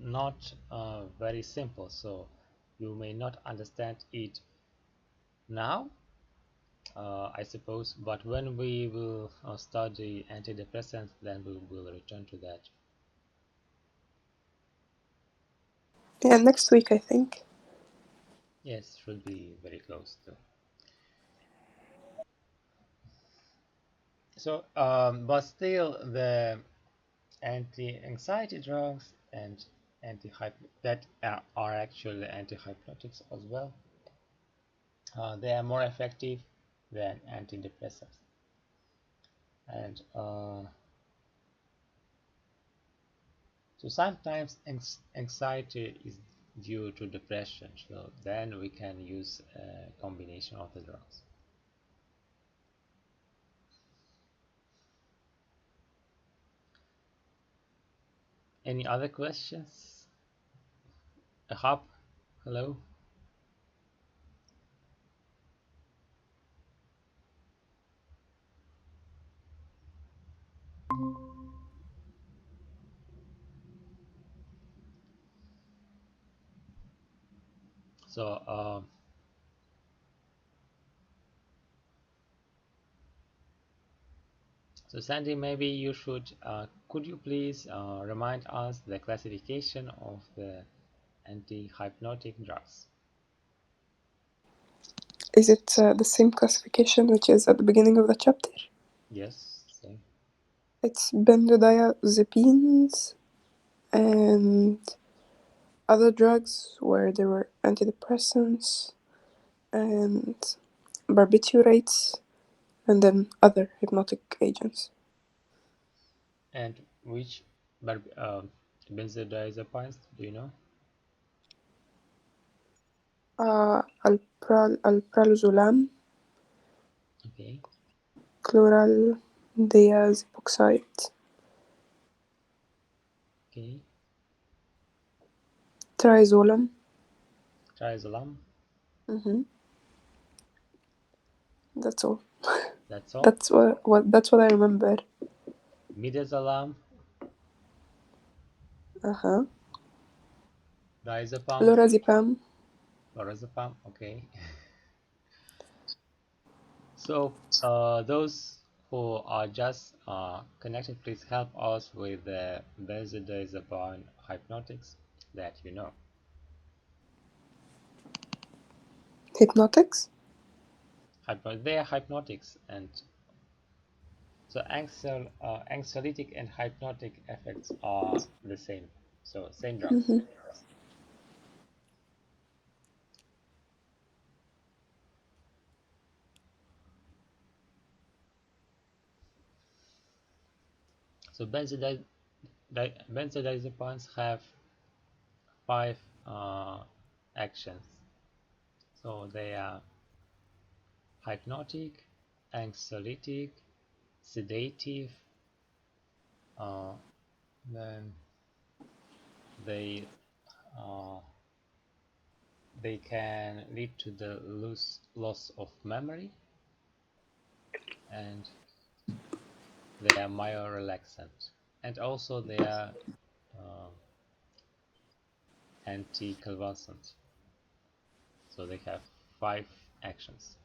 not very simple, so you may not understand it now, I suppose, but when we will study antidepressants, then we will return to that. Yeah, next week, I think. Yes, should be very close to. So, but still, the anti-anxiety drugs and that are actually anti-hypnotics as well. They are more effective than antidepressants, and so sometimes anxiety is due to depression. So then we can use a combination of the drugs. Any other questions? Hop, hello. So so Sandy, maybe you should, could you please remind us the classification of the anti-hypnotic drugs? Is it the same classification which is at the beginning of the chapter? Yes, same. It's benzodiazepines and other drugs where there were antidepressants and barbiturates and then other hypnotic agents. And which benzodiazepines do you know? Alprazolam, Okay, chloraldiazepoxide, okay. triazolam. Triazolam, That's all. that's all. That's what I remember. Midazolam, Uh-huh. diazepam, Lorazepam. lorazepam. Okay. So those who are just connected, please help us with the benzodiazepine hypnotics that you know. Hypnotics. They are hypnotics, and so anxiolytic and hypnotic effects are the same. So same drugs. So benzodiazepines have five actions. So they are hypnotic, anxiolytic, sedative, then they uh, they can lead to the loss of memory, and they are myorelaxant, and also they are uh, anticonvulsant. So they have five actions.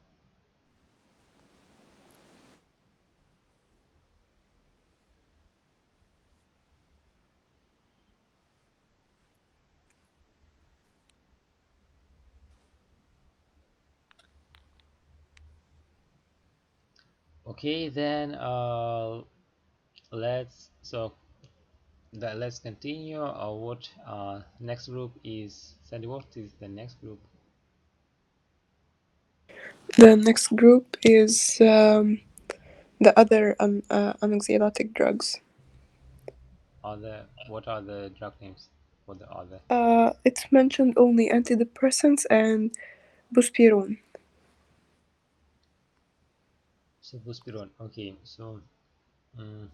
Okay, then let's continue. What next group is? Sandy, what is the next group? The next group is the other anxiolytic drugs. What are the drug names for the other? It's mentioned only antidepressants and buspirone. So buspirone. Okay, so um,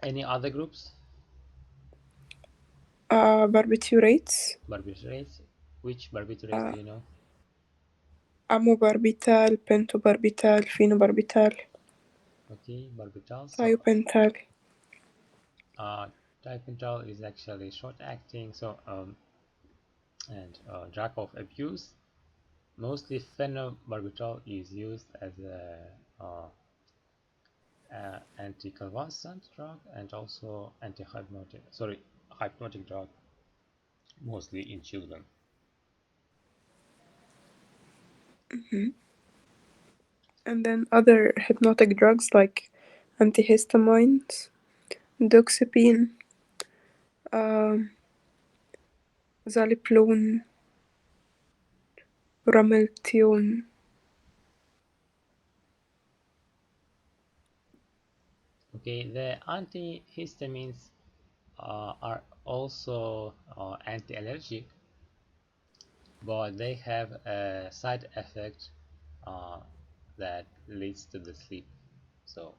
any other groups? Barbiturates, Barbiturates. Which barbiturates do you know? amobarbital, pentobarbital, phenobarbital, Okay, barbitals. So thiopental. uh, Typenol is actually short acting, so and drug of abuse. Mostly phenobarbital is used as a anticonvulsant drug and also antihypnotic, sorry, hypnotic drug, mostly in children. And then other hypnotic drugs like antihistamines, doxepine, um, zaliplone, rameltion. Okay, the antihistamines are also anti-allergic, but they have a side effect uh, that leads to the sleep. So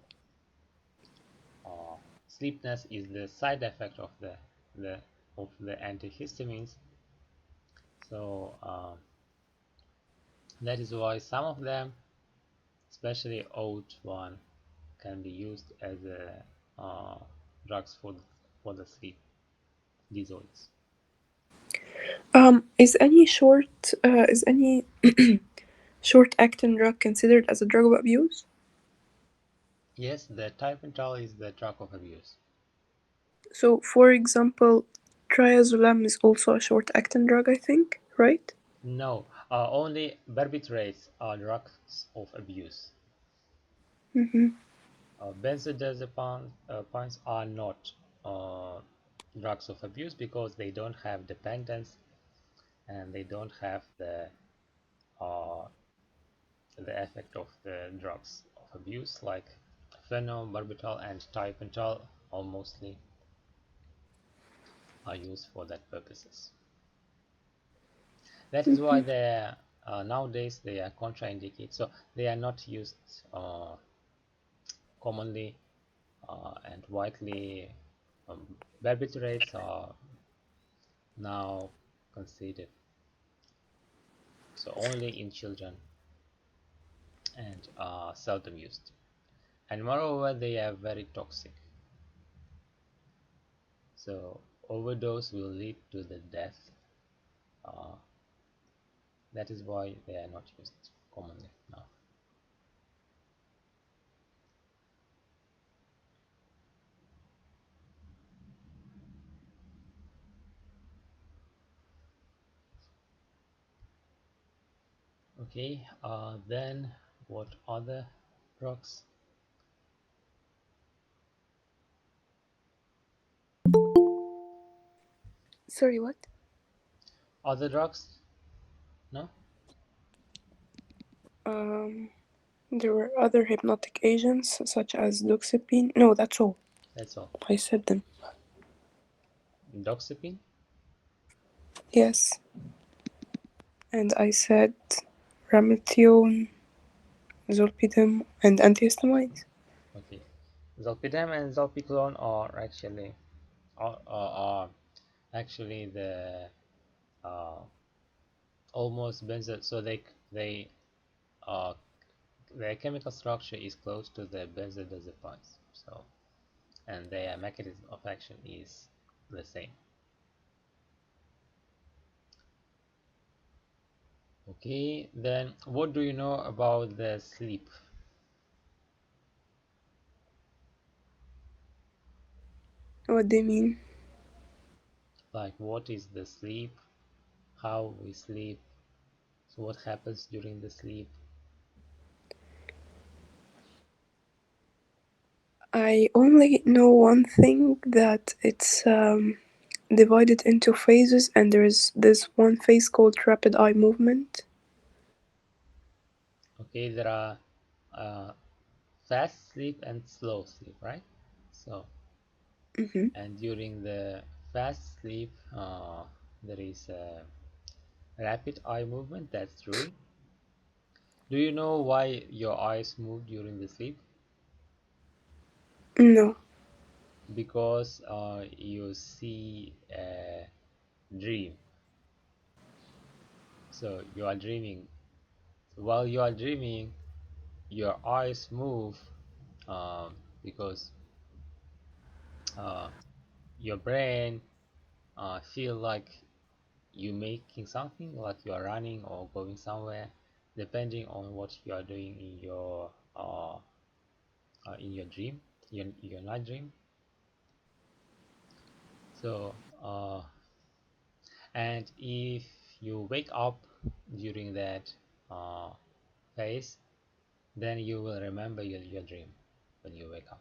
uh, sleepiness is the side effect of the the antihistamines. So that is why some of them, especially oat one, can be used as a drugs for the sleep disorders. Is any short acting drug considered as a drug of abuse? Yes, the typenol is the drug of abuse. So, for example, triazolam is also a short acting drug, I think, right? No, only barbiturates are drugs of abuse. Mm-hmm. Benzodiazepines are not uh, drugs of abuse because they don't have dependence and they don't have uh, the effect of the drugs of abuse like phenobarbital and typenol are mostly are used for that purposes. That is why Mm-hmm. they nowadays they are contraindicated, so they are not used commonly and widely. Barbiturates are now considered so only in children and seldom used. And moreover, they are very toxic. So overdose will lead to the death. Uh, that is why they are not used commonly now. Okay, then what other drugs? Sorry, what? Other drugs? No, Um, there were other hypnotic agents such as doxepine. No, that's all. that's all. I said them. Doxepin? Yes. And I said rameltion, zolpidem, and antihistamines. Okay. Zolpidem and zolpiclone are actually the uh, almost benzo. So they uh, their chemical structure is close to the benzodiazepines. So and their mechanism of action is the same. Okay, then what do you know about the sleep? What they mean? Like what is the sleep? How we sleep? So what happens during the sleep? I only know one thing, that it's divided into phases, and there's this one phase called rapid eye movement. Okay, there are uh, fast sleep and slow sleep, right? So Mm-hmm. and during the fast sleep, there is a rapid eye movement. That's true. Do you know why your eyes move during the sleep? No. Because you see a dream. So you are dreaming. While you are dreaming, your eyes move because uh, your brain feel like you making something, like you are running or going somewhere, depending on what you are doing in your dream, your night dream. So and if you wake up during that uh, phase, then you will remember your dream when you wake up.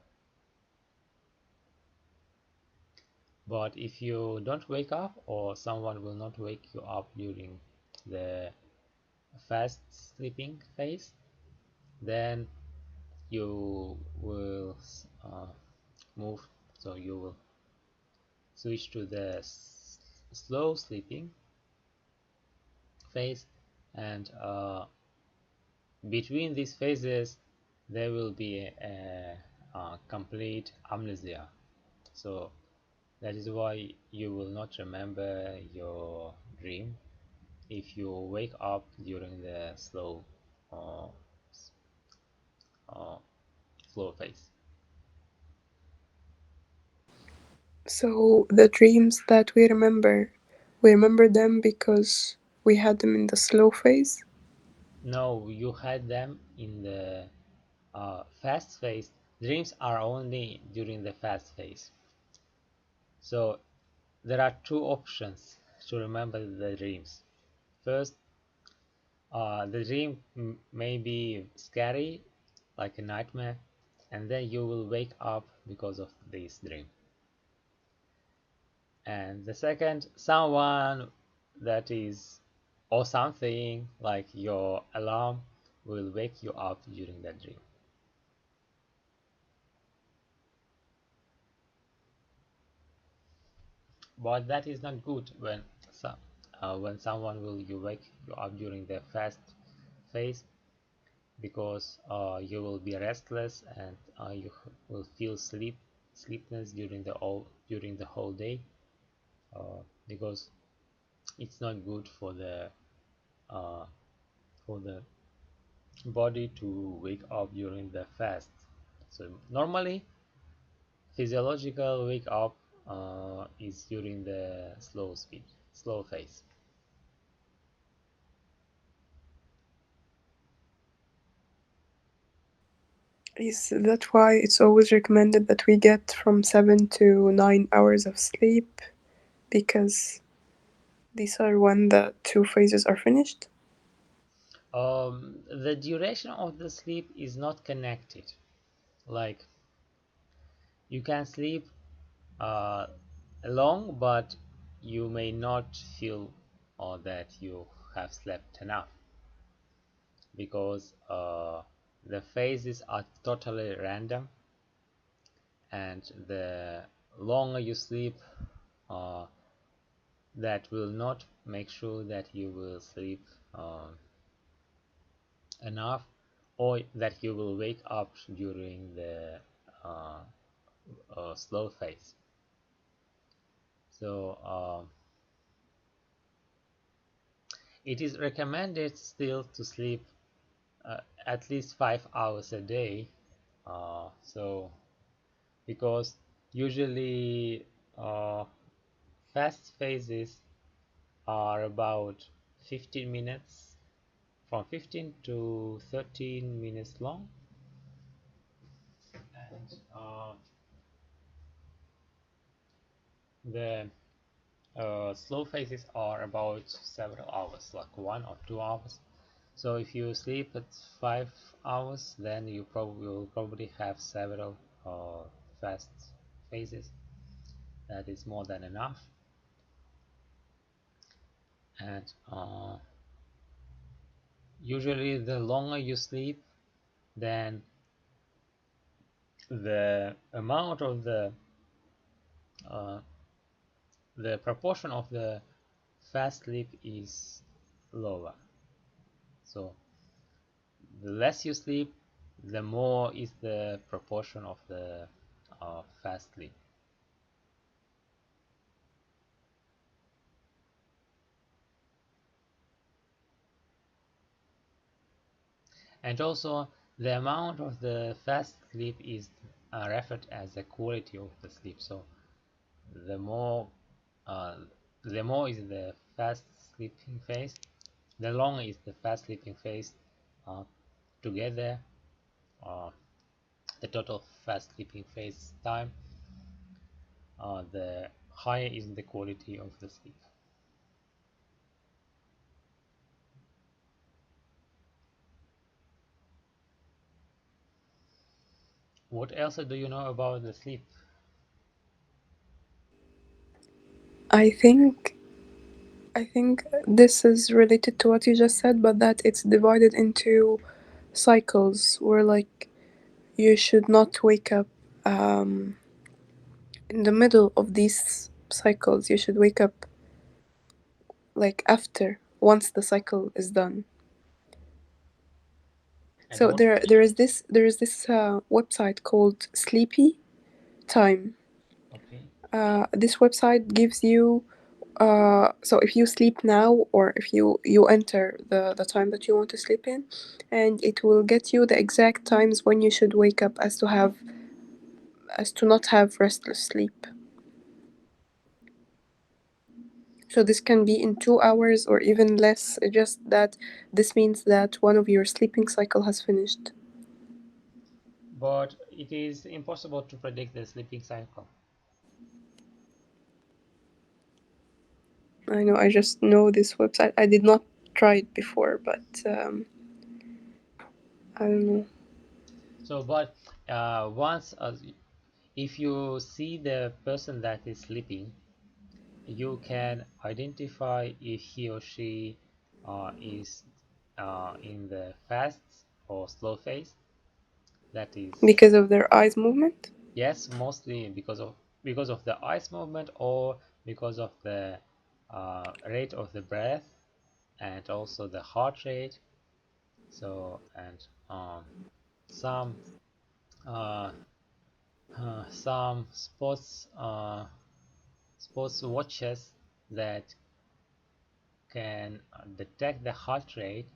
But if you don't wake up, or someone will not wake you up during the fast sleeping phase, then you will move, so you will switch to the slow sleeping phase, and between these phases there will be a complete amnesia. So that is why you will not remember your dream if you wake up during the uh, uh, slow phase. So the dreams that we remember them because we had them in the slow phase. No, you had them in the fast phase. Dreams are only during the fast phase. So there are two options to remember the dreams. First, the dream may be scary, like a nightmare, and then you will wake up because of this dream. And the second, someone that is, or something like your alarm, will wake you up during that dream. But that is not good when someone will you wake you up during the fast phase, because you will be restless, and you will feel sleepness during the whole day, because it's not good uh, for the body to wake up during the fast. So normally physiological wake up is during the slow phase. Is that why it's always recommended that we get from 7 to 9 hours of sleep? Because these are when the two phases are finished? The duration of the sleep is not connected. Like you can sleep uh, long, but you may not feel that you have slept enough, because the phases are totally random, and the longer you sleep, uh, that will not make sure that you will sleep enough, or that you will wake up during the uh, slow phase. So it is recommended still to sleep at least 5 hours a day. So because usually fast phases are about 15 minutes, from 15 to 13 minutes long, and the slow phases are about several hours, like 1 or 2 hours. So if you sleep at 5 hours, then you probably will probably have several fast phases. That is more than enough. And usually, the longer you sleep, then the amount of uh, the proportion of the fast sleep is lower. So the less you sleep, the more is the proportion of the fast sleep. And also, the amount of the fast sleep is referred as the quality of the sleep. So the more uh, the more is the fast sleeping phase, the longer is the fast sleeping phase uh, together. uh, the total fast sleeping phase time, the higher is the quality of the sleep. What else do you know about the sleep? I think I think this is related to what you just said, but that it's divided into cycles where like you should not wake up um, in the middle of these cycles. You should wake up like after once the cycle is done. And So what? there is this website called Sleepy Time. Okay. This website gives you so if you sleep now or if you enter the time that you want to sleep in, and it will get you the exact times when you should wake up as to not have restless sleep. So this can be in 2 hours or even less. Just that this means that one of your sleeping cycle has finished. But it is impossible to predict the sleeping cycle. I know. I just know this website. I did not try it before, but I don't know. So, but once if you see the person that is sleeping, you can identify if he or she is in the fast or slow phase. That is, Because of their eyes movement. yes, mostly because of the eyes movement or because of the rate of the breath and also the heart rate. So and some uh, some sports watches that can detect the heart rate,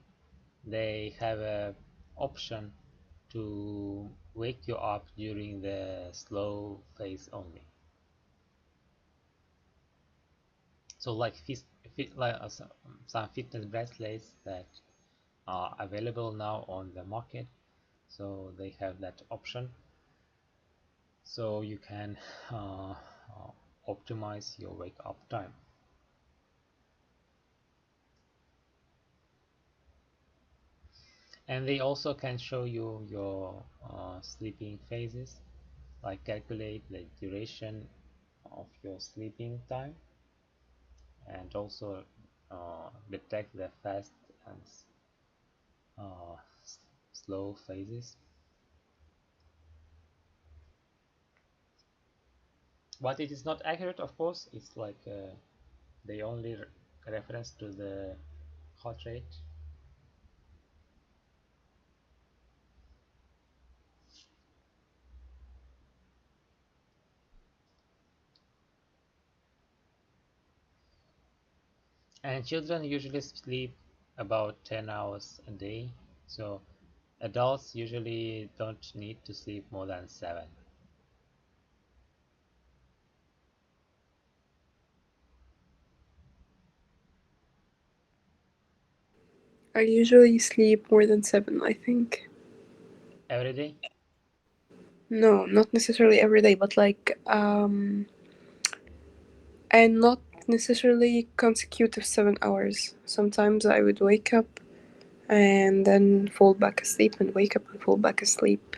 they have a option to wake you up during the slow phase only. So like some fitness bracelets that are available now on the market, so they have that option, so you can optimize your wake up time. And they also can show you your sleeping phases, like calculate the duration of your sleeping time and also detect the fast and uh, slow phases. But it is not accurate, of course. It's like they only reference to the heart rate. And children usually sleep about 10 hours a day, so adults usually don't need to sleep more than 7. I usually sleep more than 7, I think. Every day. No, not necessarily every day, but like, and not necessarily consecutive 7 hours. Sometimes I would wake up and then fall back asleep and wake up and fall back asleep.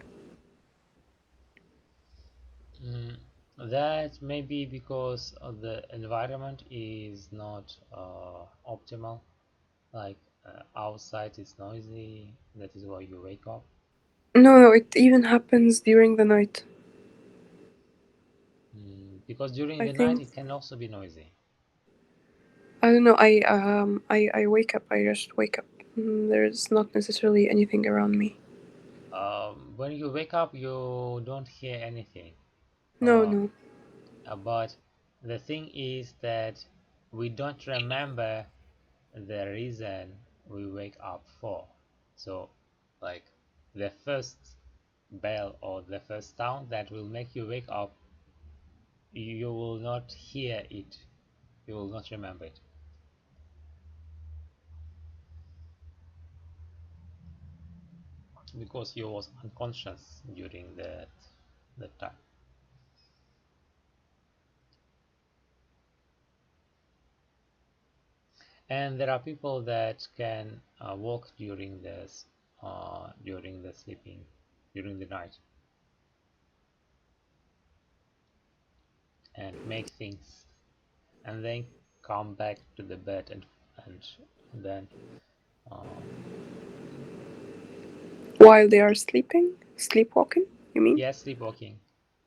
Mm, that may be because of the environment is not optimal. Like outside is noisy, that is why you wake up. No, no, it even happens during the night. Because during I the night think it can also be noisy. I don't know. I wake up. I just wake up. There's not necessarily anything around me. When you wake up, you don't hear anything. No, Uh, no. but the thing is that we don't remember the reason we wake up for. So, like the first bell or the first sound that will make you wake up you will not hear it, you will not remember it because you was unconscious during that time. And there are people that can walk during the sleeping, during the night, and make things, and then come back to the bed and then uh, While they are sleeping? Sleepwalking, you mean? yeah, sleepwalking.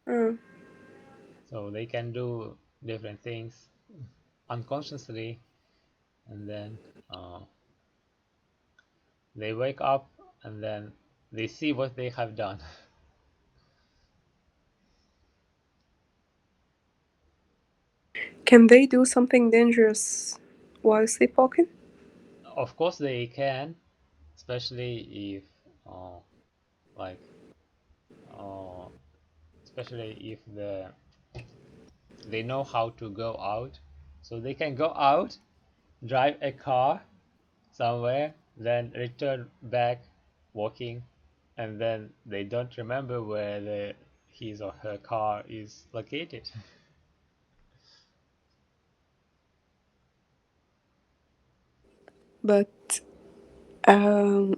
Uh, So they can do different things unconsciously, and then uh, they wake up and then they see what they have done. can they do something dangerous while sleepwalking? Of course, they can, especially if uh, like uh, especially if they know how to go out, so they can go out, drive a car somewhere, then return back walking, and then they don't remember where his or her car is located. But um,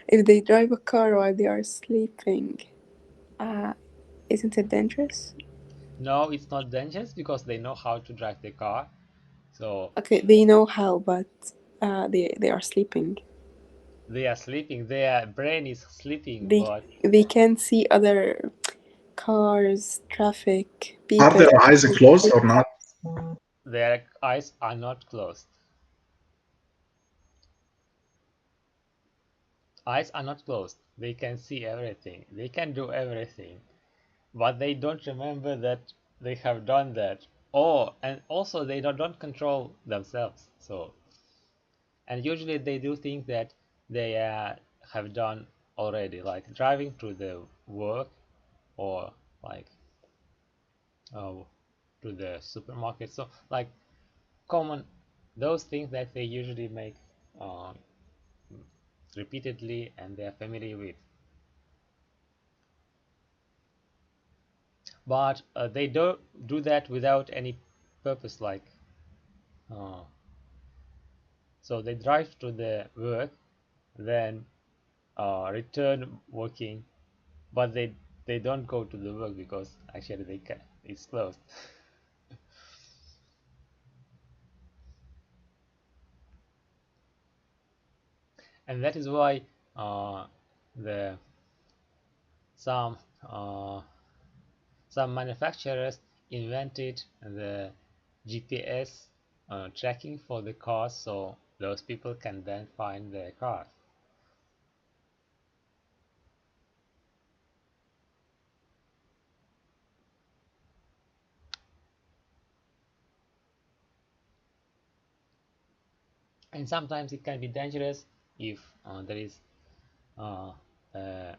if they drive a car while they are sleeping, uh, isn't it dangerous? No, it's not dangerous because they know how to drive the car. So Okay, they know how, but they are sleeping. they are sleeping, their brain is sleeping, They but they can see other cars, traffic, Are people. their eyes They closed can or not? their eyes are not closed. Eyes are not closed. They can see everything. They can do everything. But they don't remember that they have done that. Oh, and also they don't control themselves. So, and usually they do things that they have done already, like driving to the work or like uh, to the supermarket. So, like common, those things that they usually make uh, repeatedly and they are familiar with. But they don't do that without any purpose, like uh, so they drive to the work, then return working, but they don't go to the work because actually they can, it's closed. And that is why uh, the some uh, some manufacturers invented the GPS tracking for the cars, so those people can then find their cars. And sometimes it can be dangerous if there is uh, uh,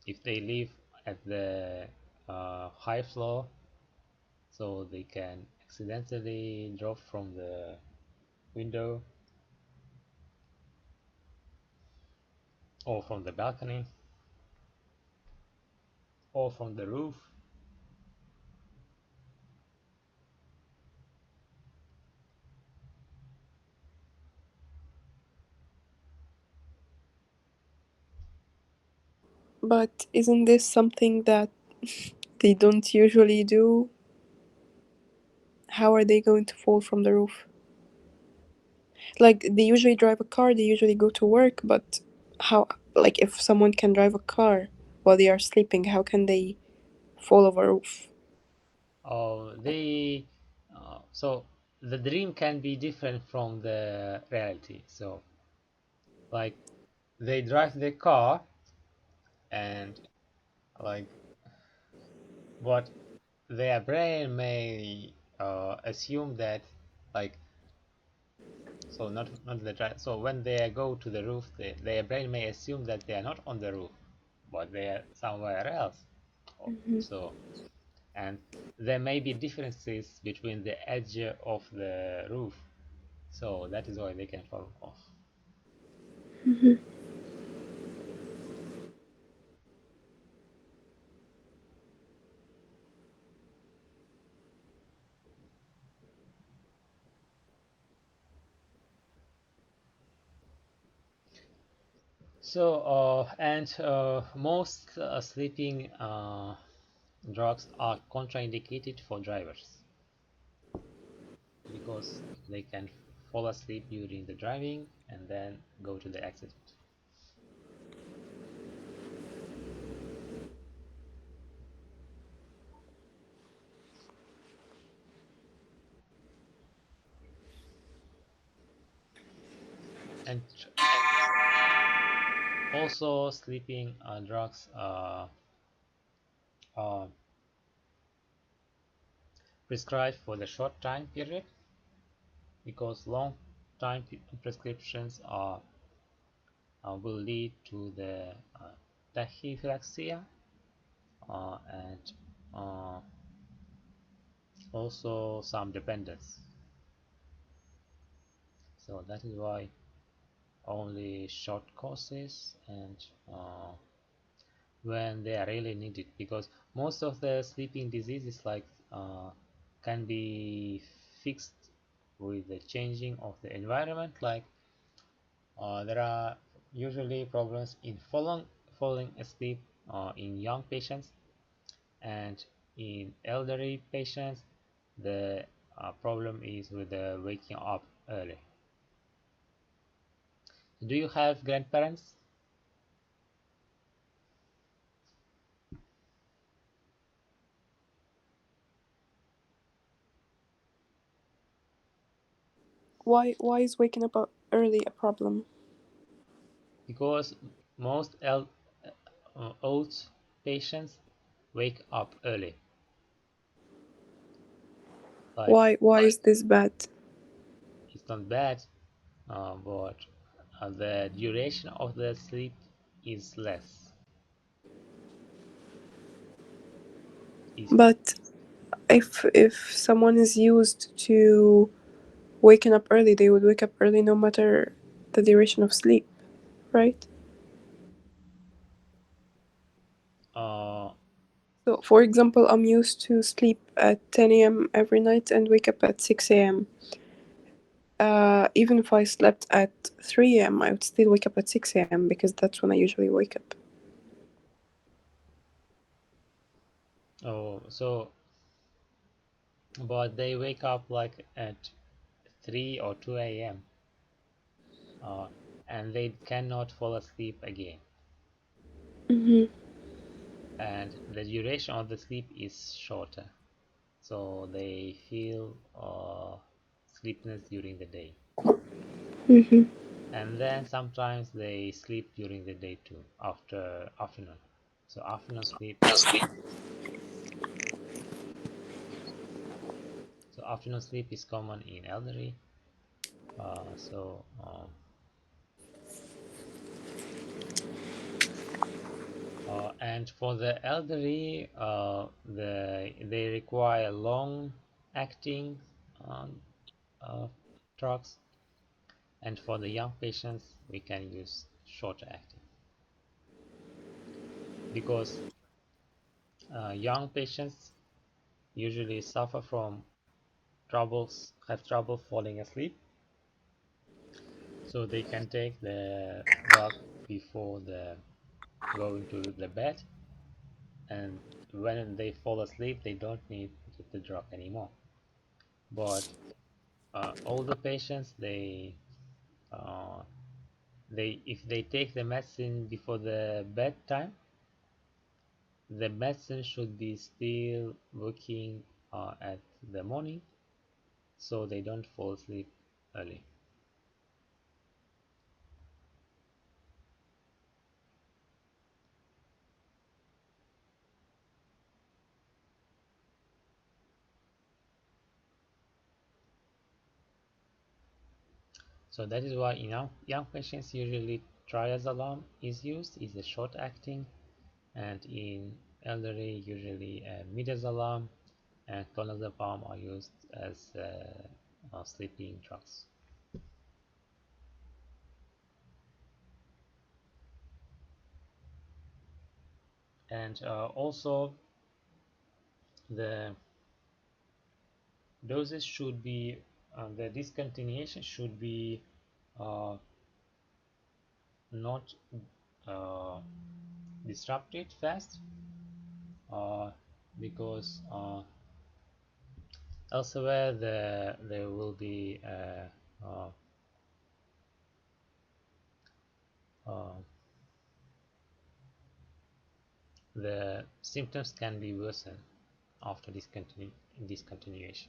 if they live at the high floor, so they can accidentally drop from the window or from the balcony or from the roof. But isn't this something that they don't usually do? How are they going to fall from the roof? Like, they usually drive a car, they usually go to work, but how, like, if someone can drive a car while they are sleeping, how can they fall over a roof? They so the dream can be different from the reality. So like they drive the car and like but their brain may assume that like so not the drive. So when they go to the roof, their brain may assume that they are not on the roof, but they are somewhere else. So and there may be differences between the edge of the roof, so that is why they can fall off. So and most sleeping drugs are contraindicated for drivers because they can fall asleep during the driving and then go to the accident. And also sleeping drugs are prescribed for the short time period because long time prescriptions will lead to the tachyphylaxia and uh, also some dependence. So that is why only short courses and when they are really needed, because most of the sleeping diseases like can be fixed with the changing of the environment. Like there are usually problems in falling asleep in young patients, and in elderly patients the problem is with the waking up early. Do you have grandparents? Why is waking up early a problem? Because most old patients wake up early. Like Why is this bad? it's not bad, but the duration of the sleep is less. Is But if someone is used to waking up early, they would wake up early no matter the duration of sleep, right? uh, So, for example, I'm used to sleep at 10 a.m. every night and wake up at 6 a.m. Even if I slept at 3 a.m., I would still wake up at 6 a.m. because that's when I usually wake up. oh, so but they wake up like at 3 or 2 a.m. Uh, and they cannot fall asleep again. Mm-hmm. And the duration of the sleep is shorter, so they feel sleepiness during the day. Mm-hmm. And then sometimes they sleep during the day too, after afternoon. So afternoon sleep is common in elderly. And for the elderly, they require long acting um, uh, drugs, and for the young patients, we can use shorter acting because young patients usually suffer from have trouble falling asleep, so they can take the drug before the going to the bed, and when they fall asleep, they don't need the drug anymore. But older patients, uh, they if they take the medicine before the bedtime, the medicine should be still working at the morning, so they don't fall asleep early. So that is why in young patients usually triazolam is used, is a short acting, and in elderly, usually midazolam and clonazepam are used as sleeping drugs. And also the doses should be, the discontinuation should be uh, not uh, disrupted fast, uh, because elsewhere there will be uh, uh, the symptoms can be worsened after discontinuation.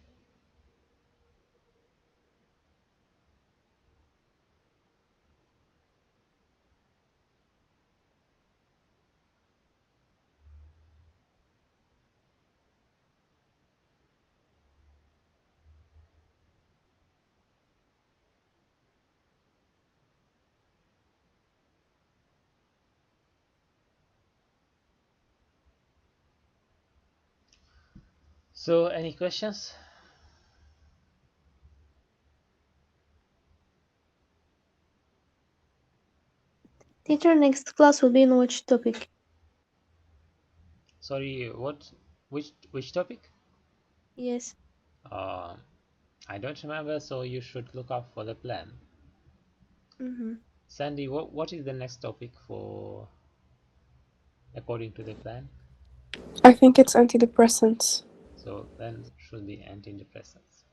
So any questions? Teacher, next class will be in which topic? Sorry, what? Which topic? Yes. Uh, I don't remember, so you should look up for the plan. Mm-hmm. Sandy, what is the next topic for according to the plan? I think it's antidepressants. So then should be antidepressants.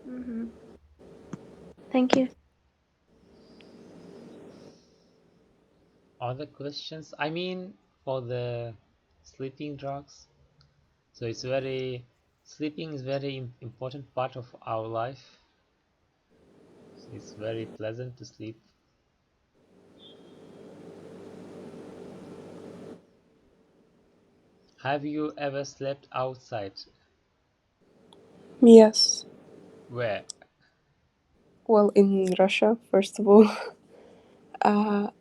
Mm-hmm. Thank you. Other questions? I mean, for the sleeping drugs. So sleeping is very important part of our life. It's very pleasant to sleep. Have you ever slept outside? Yes. Where? Well, in Russia, first of all.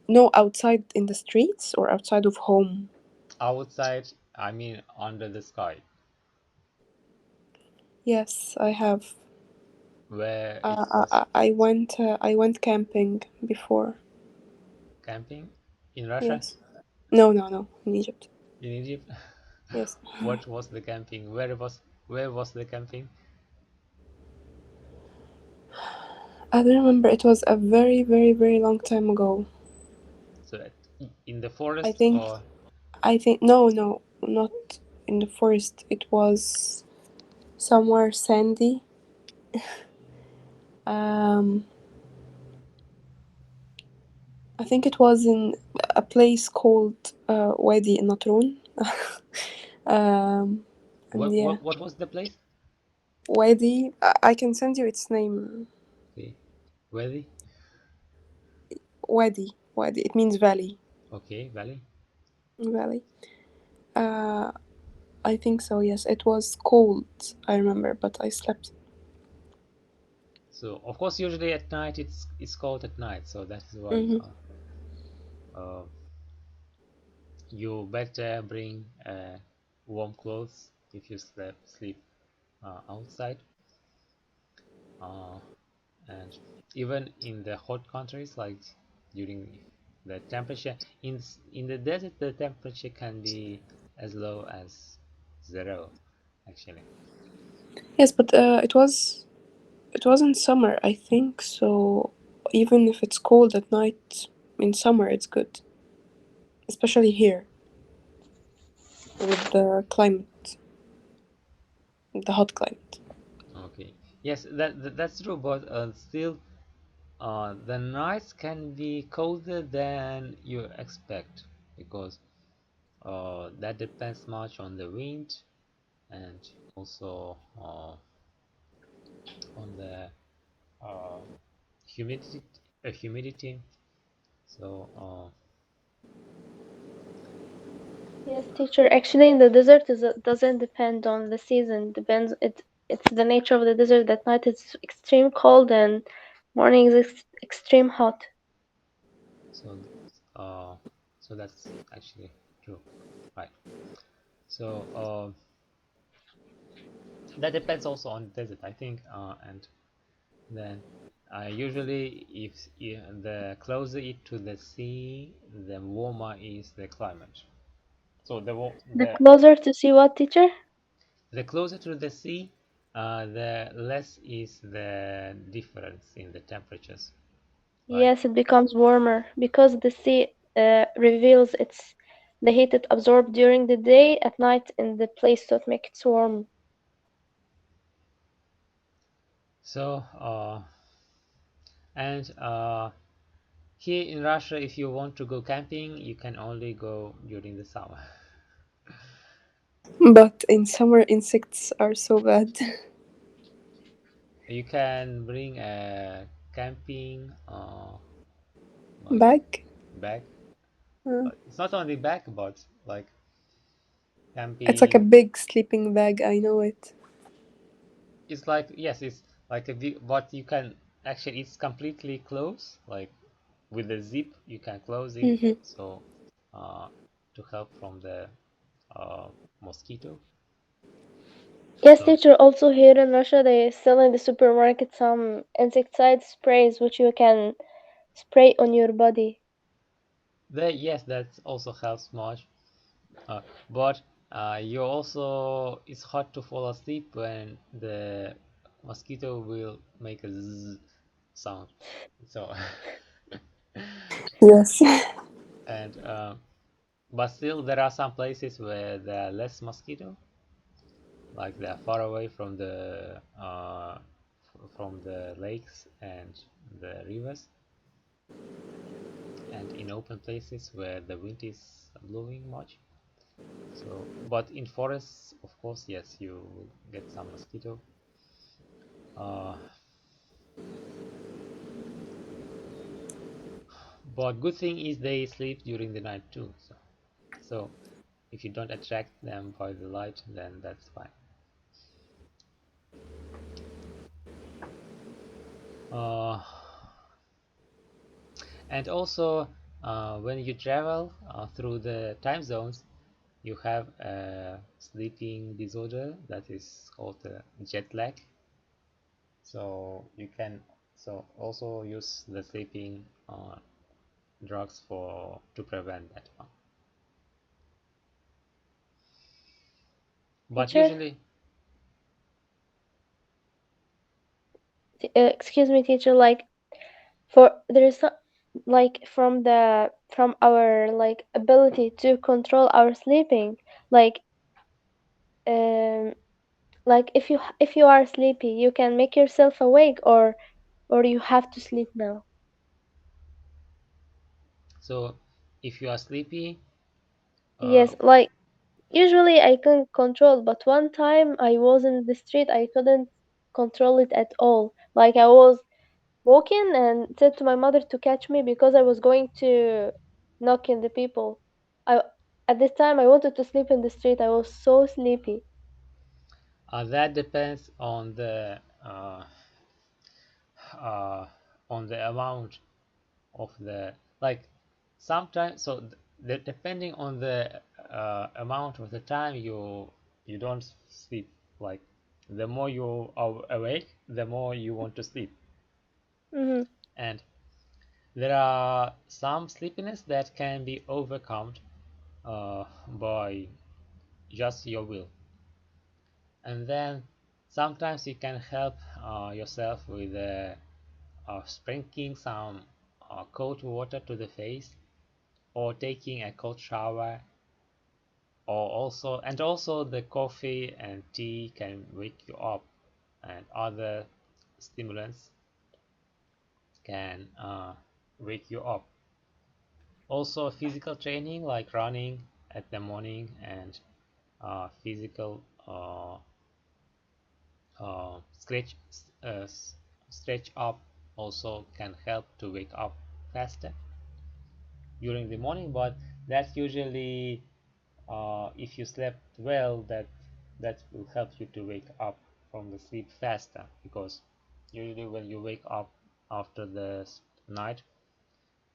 No, outside in the streets or outside of home. Outside, I mean under the sky. Yes, I have. Where it was I went camping before. camping in Russia, Yes. No, no, no, in Egypt. in Egypt. Yes. What was the camping? Where was the camping? I don't remember. It was a very, very, very long time ago. So in the I forest think, or no, no, not in the forest. It was somewhere sandy. Um, I think it was in a place called Wadi Natron. Um, and yeah, what was the place? Wadi. I can send you its name. Okay, Valley. Wadi. Wadi. It means valley. Okay, valley. Valley. Uh, I think so. Yes, it was cold. I remember, but I slept. So of course, usually at night it's cold at night. So that is why Hmm. uh, you better bring warm clothes if you sleep outside. Uh, and even in the hot countries, like during the temperature in the desert, the temperature can be as low as zero, actually. Yes, but it was in summer. I think so. Even if it's cold at night, in summer it's good, especially here with the climate, the hot climate. Okay, yes, that's true, but still, the nights can be colder than you expect because that depends much on the wind and also on the uh, humidity. Humidity. So Yes, teacher. Actually, in the desert is doesn't depend on the season. Depends. It's the nature of the desert that night is extreme cold and morning is extreme hot. so uh, so that's actually true. right? So that depends also on the desert, I think, and then usually if the closer it to the sea, the warmer is the climate. So The closer to see what, teacher? the closer to the sea, the less is the difference in the temperatures. Like Yes, it becomes warmer because the sea reveals the heat it absorbed during the day at night in the place, so it makes it warm. so, and here in Russia, if you want to go camping, you can only go during the summer. But in summer, insects are so bad. You can bring a camping like Bag? bag, Uh, but it's not only bag, but like it's like a camping. big sleeping bag, I know it. It's like yes, it's like a big, but you can actually it's completely closed, like with the zip you can close it, Hmm. so uh, to help from the uh, mosquito. Yes, So teacher, also here in Russia, they sell in the supermarket some insecticide sprays which you can spray on your body. yes, that also helps much. But you also it's hard to fall asleep when the mosquito will make a zzz sound. So Yes. and but still there are some places where there are less mosquito, like they are far away from the lakes and the rivers, and in open places where the wind is blowing much. So, but in forests, of course, yes, you will get some mosquito. Uh, but good thing is they sleep during the night too. So if you don't attract them by the light, then that's fine. Uh, and also, when you travel through the time zones, you have a sleeping disorder that is called jet lag. So you can also use the sleeping drugs for to prevent that one. But Teacher, usually, excuse me, teacher, like for there is some like from our like ability to control our sleeping, like um like if you are sleepy, you can make yourself awake or you have to sleep now. so if you are sleepy, uh, Yes, like usually I can control, but one time I was in the street, I couldn't control it at all. Like I was walking and said to my mother to catch me because I was going to knock in the people. I at this time I wanted to sleep in the street. I was so sleepy. that depends uh, on the amount of the like sometimes so depending on the amount of the time you don't sleep, like the more you are awake the more you want to sleep, Hmm. and there are some sleepiness that can be overcome by just your will, and then sometimes you can help yourself with sprinkling some cold water to the face or taking a cold shower, or also the coffee and tea can wake you up, and other stimulants can wake you up. Also physical training like running at the morning and physical stretch uh, stretch up also can help to wake up faster during the morning, but that's usually if you slept well, that will help you to wake up from the sleep faster, because usually when you wake up after the night,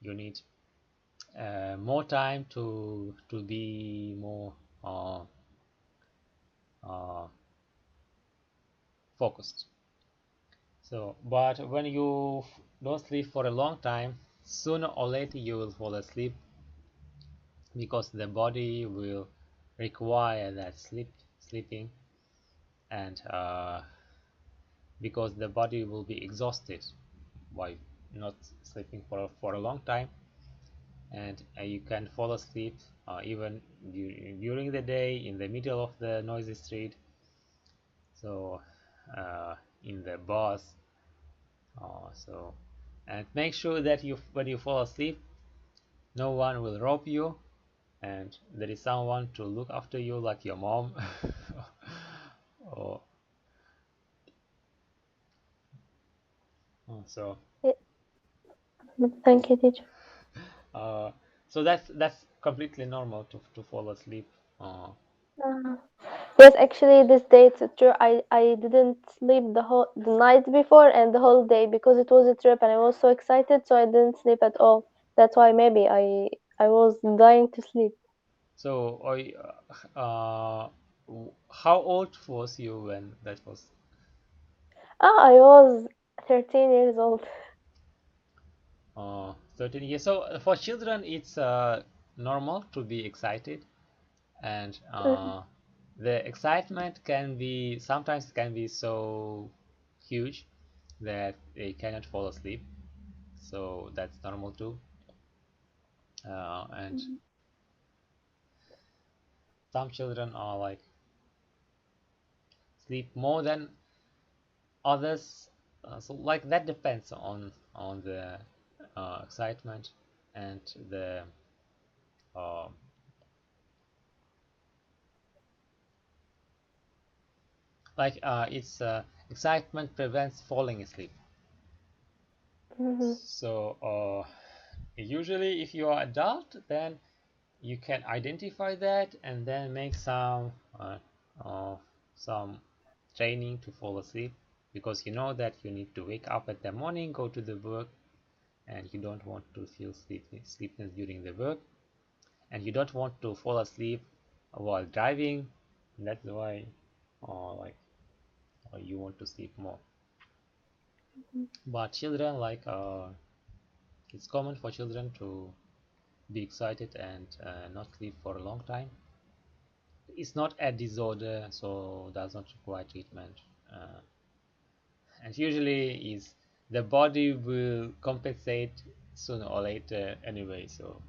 you need more time to be more uh, uh, focused. So, but when you don't sleep for a long time, sooner or later you will fall asleep because the body will require that sleeping, and because the body will be exhausted by not sleeping for a long time, and you can fall asleep even during the day in the middle of the noisy street, so uh, in the bus. So, and make sure that you when you fall asleep, no one will rob you, and there is someone to look after you, like your mom. or so Yeah, thank you, teacher. uh, so that's completely normal to fall asleep. Uh, yes, actually, this day it's true. I didn't sleep the night before and the whole day because it was a trip and I was so excited, so I didn't sleep at all. That's why maybe I was dying to sleep. So, how old was you when that was? Ah, I was 13 years old. 13 years. So for children, it's normal to be excited, and the excitement can be sometimes can be so huge that they cannot fall asleep. So that's normal too. And some children are like sleep more than others. So like that depends on the excitement and the uh, like it's excitement prevents falling asleep. Mm-hmm. So usually if you are adult, then you can identify that and then make uh, uh, some training to fall asleep, because you know that you need to wake up at the morning, go to the work, and you don't want to feel sleepiness during the work, and you don't want to fall asleep while driving. That's why like you want to sleep more. But children, like it's common for children to be excited and not sleep for a long time. It's not a disorder, so does not require treatment. Uh, and usually is the body will compensate sooner or later anyway. So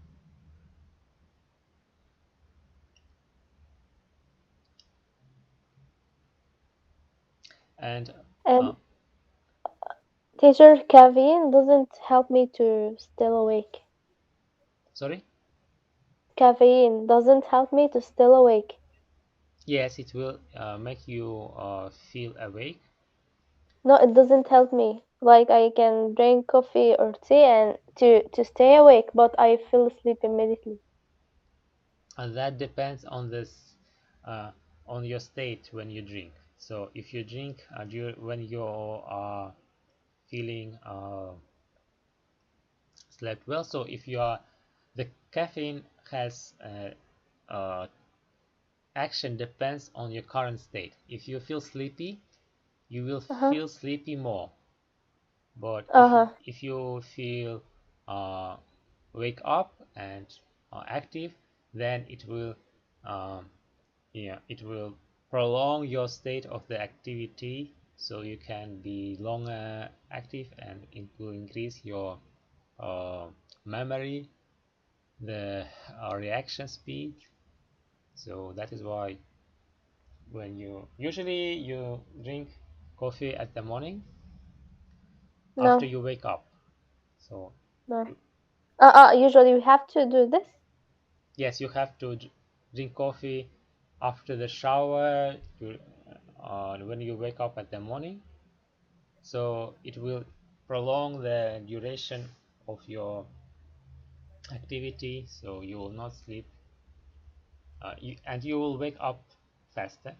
and uh, And teacher, caffeine doesn't help me to still awake. sorry, Caffeine doesn't help me to still awake. yes, it will make you feel awake. No, it doesn't help me. Like I can drink coffee or tea and to stay awake, but I fell asleep immediately. And that depends uh, on your state when you drink. So if you drink when you are feeling slept well, so if you are the caffeine has uh, action depends on your current state. If you feel sleepy, you will Uh huh. feel sleepy more. But Uh huh. if you feel uh, wake up and active, then it will um, yeah, it will prolong your state of the activity, so you can be longer active, and it will increase your uh, memory, the reaction speed. So that is why when you usually you drink coffee at the morning after No, you wake up. So no. Usually we have to do this. yes, you have to drink coffee after the shower, when you wake up at the morning. So it will prolong the duration of your activity, so you will not sleep, and you will wake up faster,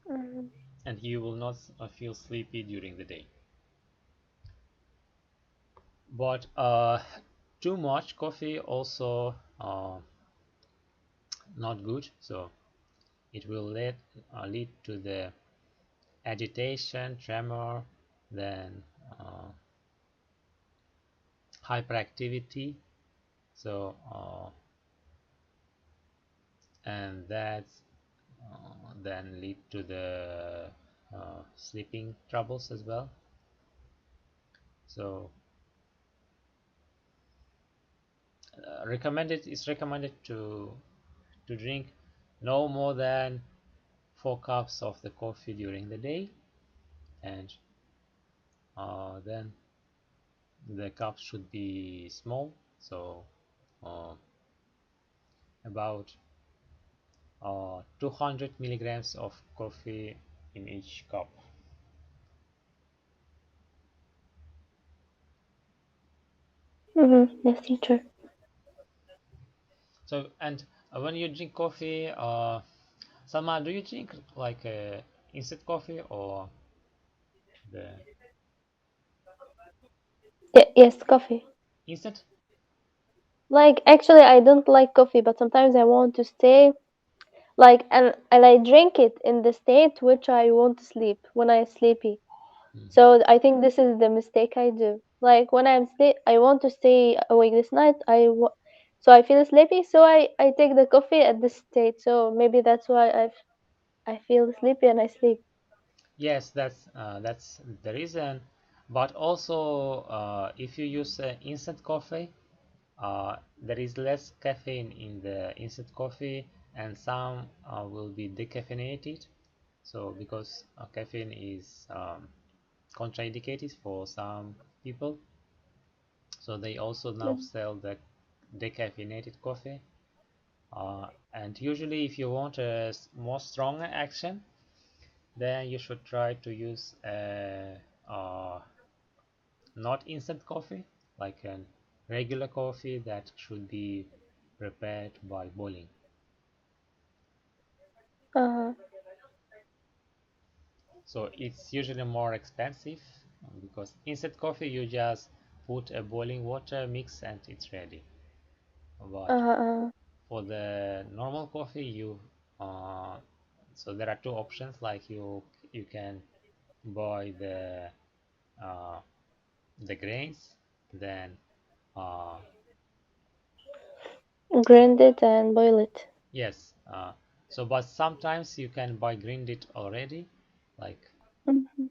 Mhm. and you will not feel sleepy during the day. But too much coffee also not good. So it will lead to the agitation, tremor, then hyperactivity. So and that then lead to the sleeping troubles as well. So recommended it's recommended to drink no more than 4 cups of the coffee during the day, and then the cups should be small, so uh, about 200 milligrams of coffee in each cup. Yes, teacher. So and when you drink coffee, Salma, do you drink like instant coffee or the Yes, coffee. instant? Like actually, I don't like coffee, but sometimes I want to stay like and I drink it in the state which I want to sleep when I'm sleepy. Mhm. So I think this is the mistake I do. Like when I want to stay awake this night. So I feel sleepy, so I take the coffee at this state. So maybe that's why I feel sleepy and I sleep. Yes, that's the reason. But also, if you use instant coffee, there is less caffeine in the instant coffee, and some will be decaffeinated. So because caffeine is contraindicated for some people, so they also now Mm. sell the decaffeinated coffee. And usually, if you want a more stronger action, then you should try to use uh, not instant coffee, like a regular coffee that should be prepared by boiling. Uh-huh. So it's usually more expensive because instant coffee you just put a boiling water mix and it's ready. But Uh-huh. for the normal coffee, you uh, so there are two options. Like you can buy uh, the grains, then uh, Grind it and boil it. yes. So but sometimes you can buy grinded already, like Mhm.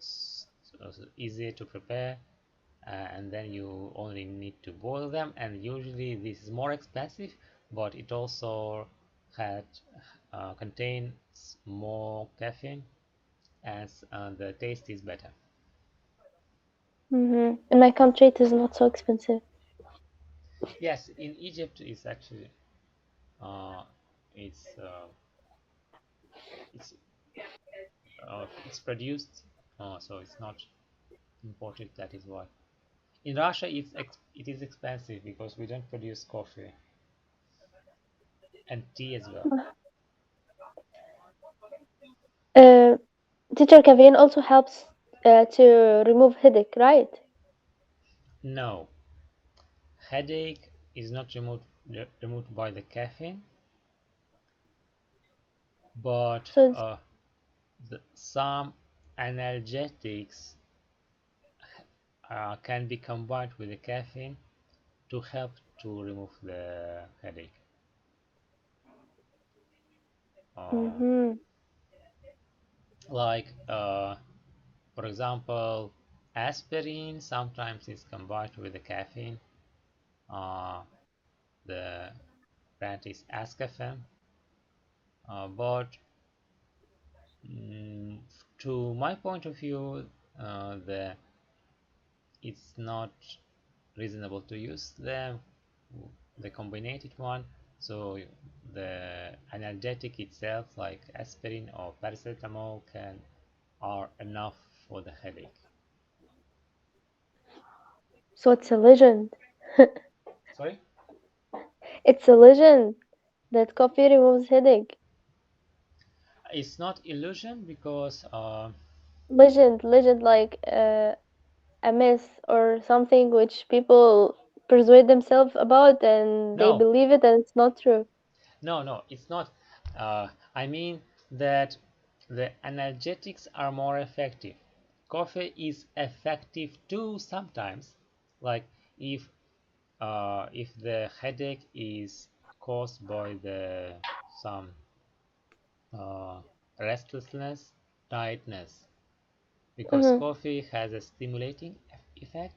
easier to prepare, and then you only need to boil them. And usually this is more expensive, but it also had contains more caffeine, as the taste is better. In my country, it is not so expensive. Yes, in Egypt it's actually uh, it's uh, it's produced, so it's not imported. That is why. In Russia, it is expensive because we don't produce coffee and tea as well. Uh, Teacher, caffeine also helps to remove headache, right? No, headache is not removed by the caffeine, but So it's, some analgesics can be combined with the caffeine to help to remove the headache. Uh, mm-hmm. like, for example, aspirin sometimes is combined with the caffeine. Uh, the brand is Ascafen, but mm, to my point of view, the it's not reasonable to use the combined one. So the analgesic itself, like aspirin or paracetamol, can are enough for the headache. So it's a legend. Sorry, It's a legend that coffee removes headache. it's not illusion because Legend, like a myth or something which people persuade themselves about and they No, believe it and it's not true. no, it's not. I mean that the analgesics are more effective. Coffee is effective too sometimes. Like if if the headache is caused by the some uh, restlessness, tiredness, because Mm-hmm. coffee has a stimulating effect,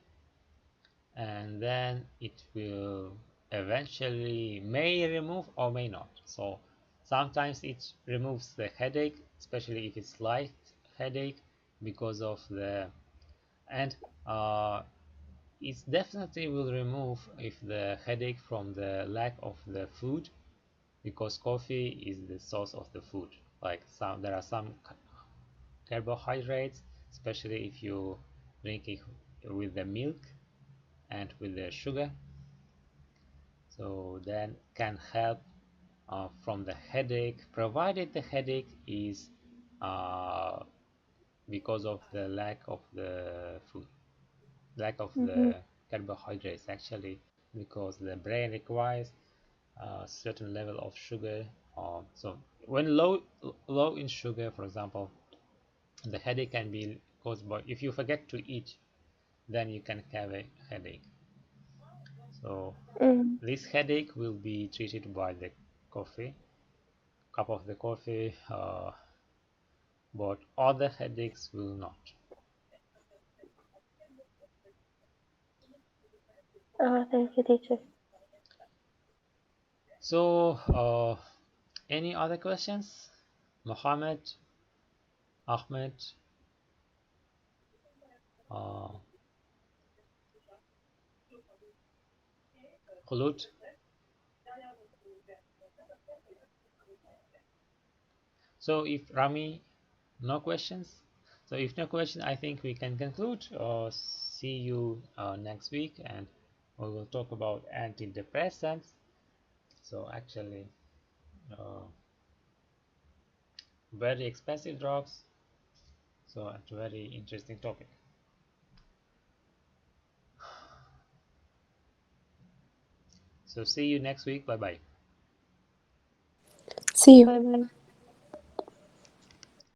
and then it will eventually may remove or may not. So sometimes it removes the headache, especially if it's light headache, because of the and uh, it definitely will remove if the headache from the lack of the food, because coffee is the source of the food. Like some there are some carbohydrates, especially if you drink it with the milk and with the sugar, so then can help from the headache, provided the headache is uh, because of the lack of the food, lack of Mm-hmm. the carbohydrates actually, because the brain requires a certain level of sugar. So when low in sugar, for example, the headache can be caused by if you forget to eat, then you can have a headache. So Mm-hmm. this headache will be treated by the coffee, cup of the coffee, but other headaches will not. Thank you, teacher. So, any other questions? Mohammed, Ahmed, uh, Khulud? So, if Rami, no questions? So, if no question, I think we can conclude. See you next week, and we will talk about antidepressants. So, actually, uh, very expensive drugs. So, it's a very interesting topic. So, see you next week. Bye bye. See you. Bye bye.